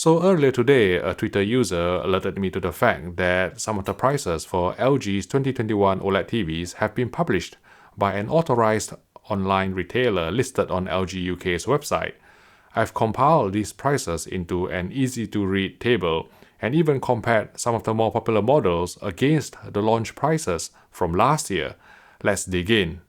So earlier today, a Twitter user alerted me to the fact that some of the prices for LG's 2021 OLED TVs have been published by an authorized online retailer listed on LG UK's website. I've compiled these prices into an easy-to-read table and even compared some of the more popular models against the launch prices from last year. Let's dig in.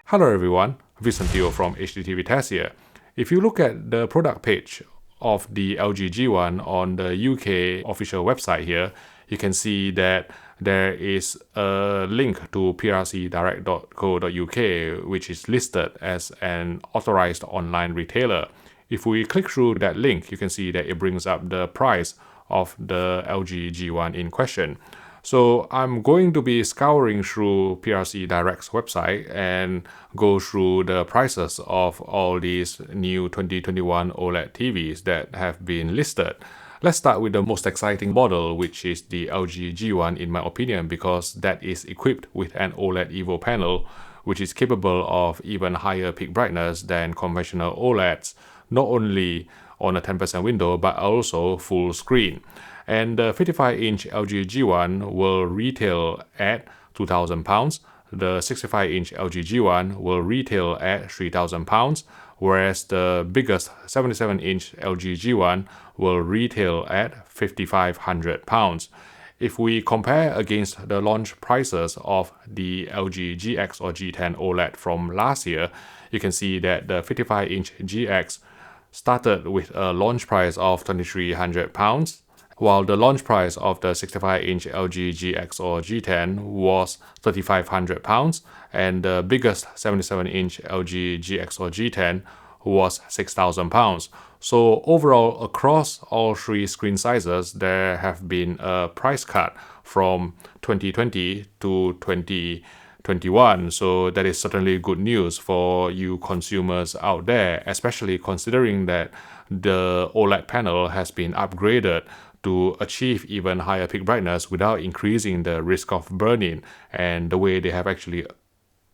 Hello everyone, Vincent Teo from HDTV Test here. If you look at the product page of the LG G1 on the UK official website here, you can see that there is a link to prcdirect.co.uk which is listed as an authorized online retailer. If we click through that link, you can see that it brings up the price of the LG G1 in question. So I'm going to be scouring through PRC Direct's website and go through the prices of all these new 2021 OLED TVs that have been listed. Let's start with the most exciting model, which is the LG G1 in my opinion, because that is equipped with an OLED Evo panel, which is capable of even higher peak brightness than conventional OLEDs, not only on a 10% window but also full screen. And the 55-inch LG G1 will retail at £2,000. The 65-inch LG G1 will retail at £3,000, whereas the biggest 77-inch LG G1 will retail at £5,500. If we compare against the launch prices of the LG GX or G10 OLED from last year, you can see that the 55-inch GX started with a launch price of £2,300, while the launch price of the 65-inch LG GX or G10 was £3,500, and the biggest 77-inch LG GX or G10 was £6,000. So overall, across all three screen sizes, there have been a price cut from 2020 to 2021. So that is certainly good news for you consumers out there, especially considering that the OLED panel has been upgraded to achieve even higher peak brightness without increasing the risk of burn-in. And the way they have actually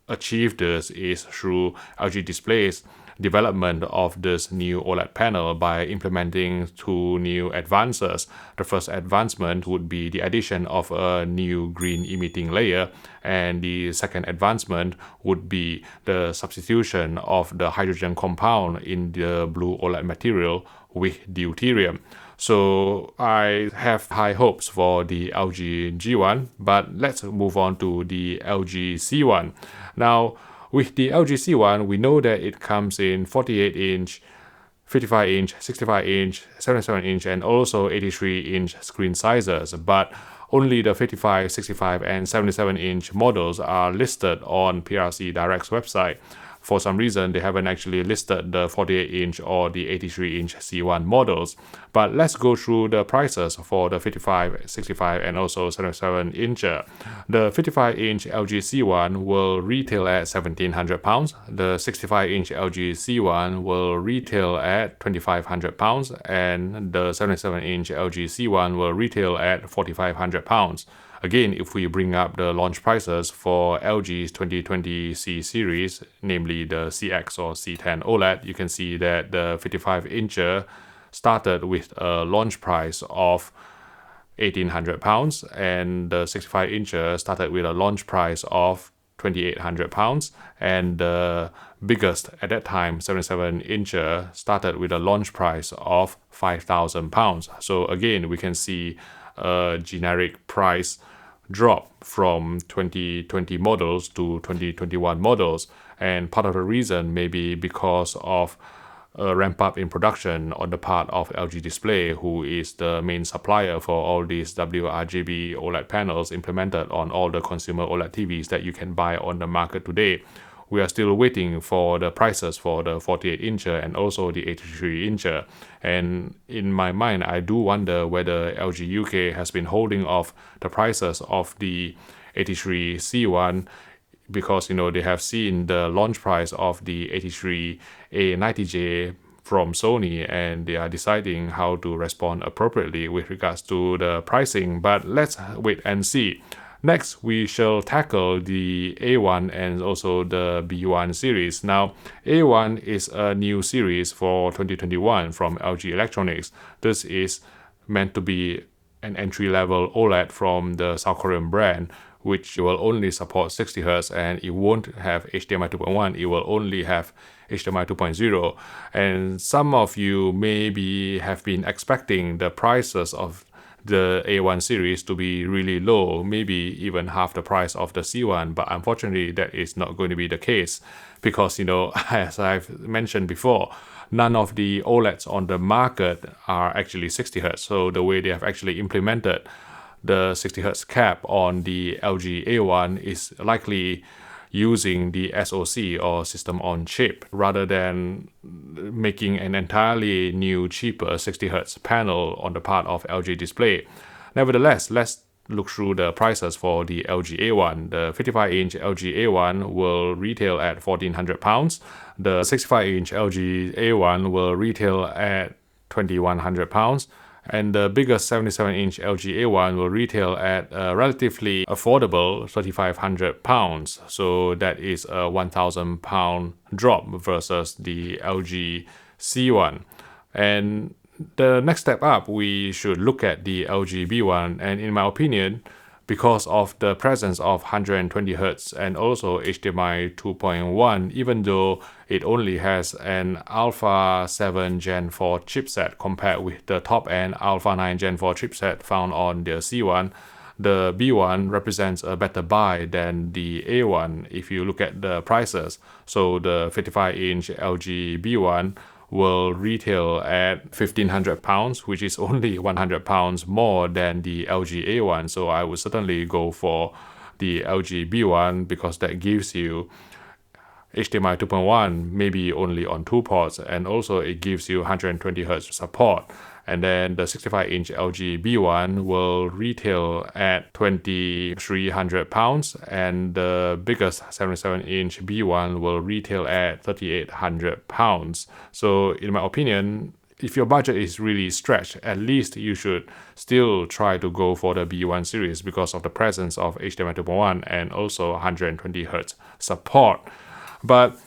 achieved this is through LG Display's development of this new OLED panel by implementing two new advances. The first advancement would be the addition of a new green emitting layer, and the second advancement would be the substitution of the hydrogen compound in the blue OLED material with deuterium. So I have high hopes for the LG G1, but let's move on to the LG C1. Now, with the LG C1, we know that it comes in 48-inch, 55-inch, 65-inch, 77-inch, and also 83-inch screen sizes, but only the 55, 65, and 77-inch models are listed on PRC Direct's website. For some reason, they haven't actually listed the 48-inch or the 83-inch C1 models. But let's go through the prices for the 55, 65, and also 77-inch. The 55-inch LG C1 will retail at £1,700. The 65-inch LG C1 will retail at £2,500, and the 77-inch LG C1 will retail at £4,500. Again, if we bring up the launch prices for LG's 2020 C series, namely the CX or C10 OLED, you can see that the 55-incher started with a launch price of £1,800, and the 65-incher started with a launch price of £2,800, and the biggest at that time, 77-incher, started with a launch price of £5,000. So again, we can see a generic price drop from 2020 models to 2021 models, and part of the reason may be because of a ramp up in production on the part of LG Display, who is the main supplier for all these WRGB OLED panels implemented on all the consumer OLED TVs that you can buy on the market today. We are still waiting for the prices for the 48-incher and also the 83-incher. And in my mind, I do wonder whether LG UK has been holding off the prices of the 83 C1 because, they have seen the launch price of the 83 A90J from Sony, and they are deciding how to respond appropriately with regards to the pricing. But let's wait and see. Next, we shall tackle the A1 and also the B1 series. Now, A1 is a new series for 2021 from LG Electronics. This is meant to be an entry-level OLED from the South Korean brand, which will only support 60Hz and it won't have HDMI 2.1, it will only have HDMI 2.0. And some of you maybe have been expecting the prices of the A1 series to be really low, maybe even half the price of the C1, but unfortunately that is not going to be the case because, as I've mentioned before, none of the OLEDs on the market are actually 60Hz. So the way they have actually implemented the 60Hz cap on the LG A1 is likely using the SoC or system on chip rather than making an entirely new cheaper 60Hz panel on the part of LG Display. Nevertheless, let's look through the prices for the LG A1. The 55-inch LG A1 will retail at £1,400. The 65-inch LG A1 will retail at £2,100. And the biggest 77-inch LG A1 will retail at a relatively affordable £3,500. So that is a £1,000 drop versus the LG C1. And the next step up, we should look at the LG B1. And in my opinion, because of the presence of 120Hz and also HDMI 2.1, even though it only has an Alpha 7 Gen 4 chipset compared with the top-end Alpha 9 Gen 4 chipset found on the C1, the B1 represents a better buy than the A1 if you look at the prices. So the 55-inch LG B1 will retail at £1,500, which is only £100 more than the LG A1. So I would certainly go for the LG B1 because that gives you HDMI 2.1 maybe only on 2 ports, and also it gives you 120Hz support. And then the 65-inch LG B1 will retail at £2,300, and the biggest 77-inch B1 will retail at £3,800. So in my opinion, if your budget is really stretched, at least you should still try to go for the B1 series because of the presence of HDMI 2.1 and also 120Hz support. But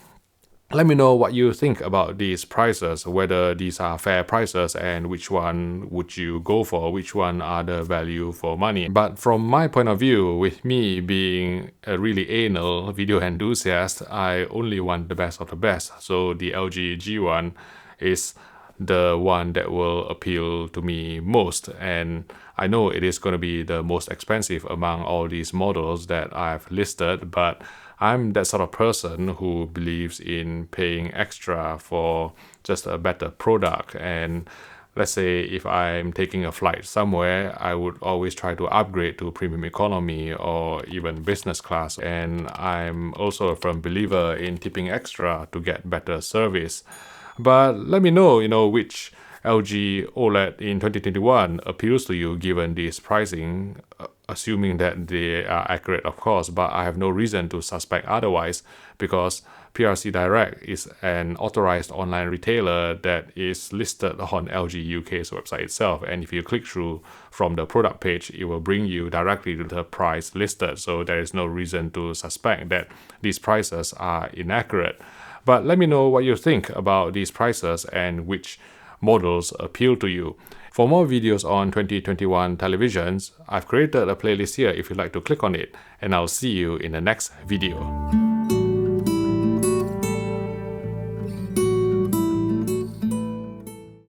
let me know what you think about these prices, whether these are fair prices and which one would you go for, which one are the value for money. But from my point of view, with me being a really anal video enthusiast, I only want the best of the best. So the LG G1 is the one that will appeal to me most, and I know it is going to be the most expensive among all these models that I've listed, but I'm that sort of person who believes in paying extra for just a better product. And let's say if I'm taking a flight somewhere, I would always try to upgrade to premium economy or even business class. And I'm also a firm believer in tipping extra to get better service. But let me know, which LG OLED in 2021 appeals to you given this pricing, assuming that they are accurate, of course, but I have no reason to suspect otherwise because PRC Direct is an authorized online retailer that is listed on LG UK's website itself, and if you click through from the product page, it will bring you directly to the price listed, so there is no reason to suspect that these prices are inaccurate. But let me know what you think about these prices and which models appeal to you. For more videos on 2021 televisions, I've created a playlist here if you'd like to click on it, and I'll see you in the next video.